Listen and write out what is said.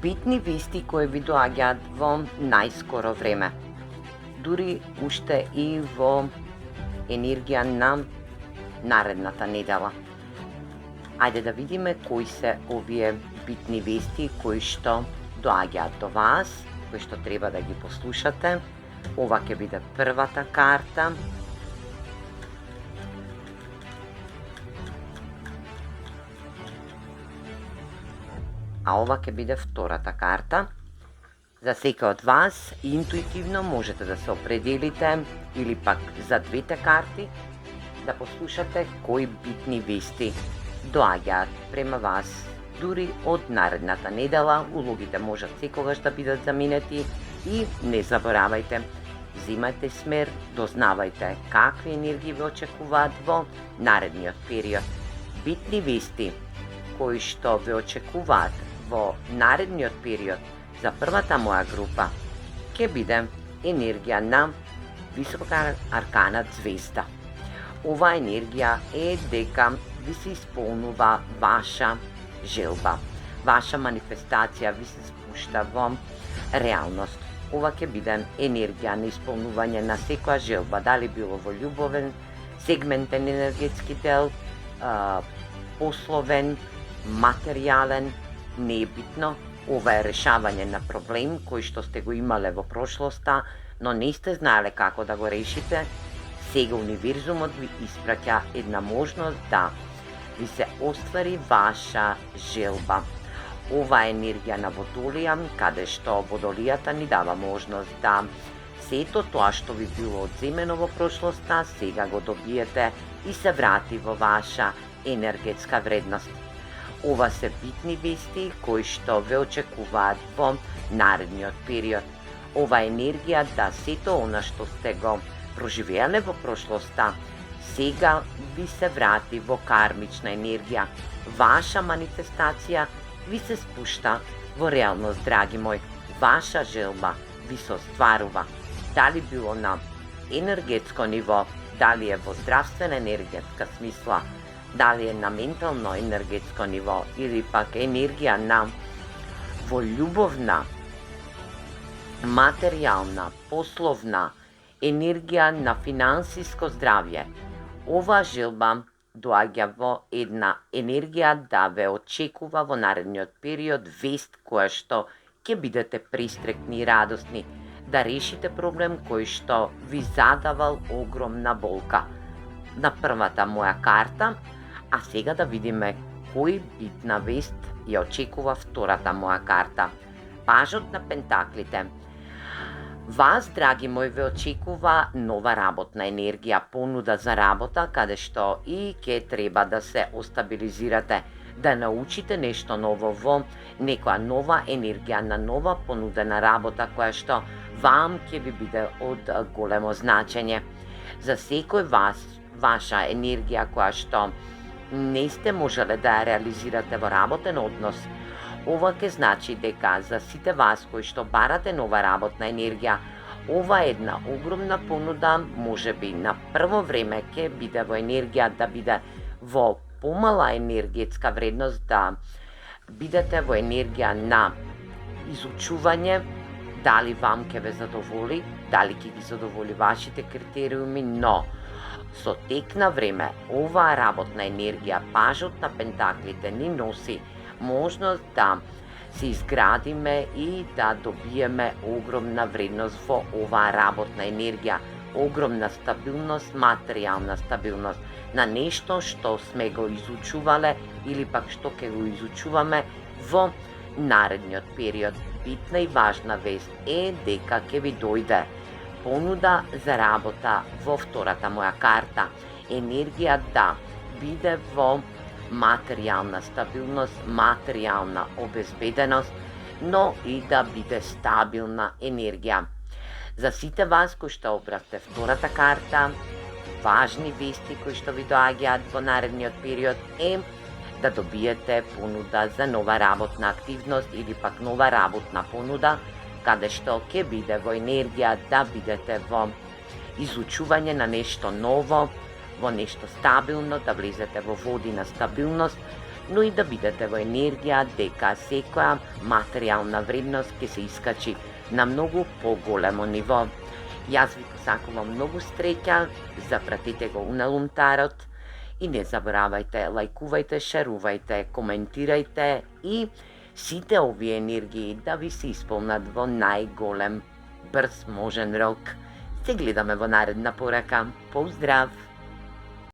Битни вести кои ви доаѓаат во најскоро време. Дури уште и во енергија на наредната недела. Ајде да видиме кои се овие битни вести кои што доаѓаат до вас, кои што треба да ги послушате. Ова ќе биде првата карта. А ова ќе биде втората карта. За секој од вас интуитивно можете да се определите или пак за двете карти да послушате кои битни вести доаѓаат према вас. Дури од наредната недела улогите можат секогаш да бидат заменети и не заборавајте, земајте смер, дознавајте какви енергии ве очекуваат во наредниот период. Битни вести кои што ве очекуваат во наредниот период за првата моја група ќе биде енергија на висока аркана звезда. Ова енергија е дека ви се исполнува ваша желба, ваша манифестација ви се спушта во реалност. Ова ќе биде енергија на исполнување на секоја желба, дали било во љубовен, сегментен енергетски дел, пословен, материјален, не е битно. Ова е решавање на проблем кој што сте го имале во прошлоста, но не сте знаеле како да го решите. Сега универзумот ви испраќа една можност да ви се оствари ваша желба. Ова е енергија на водолија, каде што водолијата ни дава можност да сето тоа што ви било одземено во прошлоста, сега го добиете и се врати во ваша енергетска вредност. Ова се битни вести кои што ве очекуваат во наредниот период. Ова енергија да сето она што сте го проживеале во прошлоста, сега ви се врати во кармична енергија. Ваша манифестација ви се спушта во реалност, драги мој. Ваша желба ви се остварува. Дали било на енергетско ниво, дали е во здравствена енергетска смисла, дали е на ментално енергетско ниво или пак енергија на во љубовна, материјална, пословна, енергија на финансиско здравје. Ова желба доаѓа во една енергија да ве очекува во наредниот период вест која што ќе бидете пристрекни и радосни да решите проблем кој што ви задавал огромна болка. На првата моја карта, а сега да видиме кој битна вест ја очекува втората моја карта. Пажот на пентаклите. Вас, драги мој, ве очекува нова работна енергија, понуда за работа, каде што и ќе треба да се остабилизирате, да научите нешто ново во некоја нова енергија на нова понудена работа, која што вам ќе ви биде од големо значење. За секој вас, ваша енергија која што не сте можеле да ја реализирате во работен однос, ова ќе значи дека за сите вас кои што барате нова работна енергија, ова е една огромна понуда, можеби на прво време ќе биде во енергија да биде во помала енергетска вредност, да бидете во енергија на изучување, дали вам ќе ве задоволи, дали ќе ги задоволи вашите критериуми, но со тек на време оваа работна енергија, пажот на пентаклите, ни носи можност да се изградиме и да добиеме огромна вредност во оваа работна енергија, огромна стабилност, материјална стабилност на нешто што сме го изучувале или пак што ќе го изучуваме во наредниот период. Битна и важна вест е дека ќе ви дојде понуда за работа во втората моја карта. Енергија да биде во материјална стабилност, материјална обезбеденост, но и да биде стабилна енергија. За сите вас кои што обравте втората карта, важни вести кои што ви доаѓаат во наредниот период е да добиете понуда за нова работна активност или пак нова работна понуда, каде што ќе биде во енергија да бидете во изучување на нешто ново, во нешто стабилно, да влезете во води на стабилност, но и да бидете во енергија дека секоја материјална вредност ќе се искачи на многу поголемо ниво. Јас ви посакувам многу среќа, запратете го уналумтарот и не заборавајте, лајкувајте, шерувајте, коментирајте и сите овие енергии да ви се исполнат во најголем брз можен рок. Се гледаме во наредна порака. Поздрав!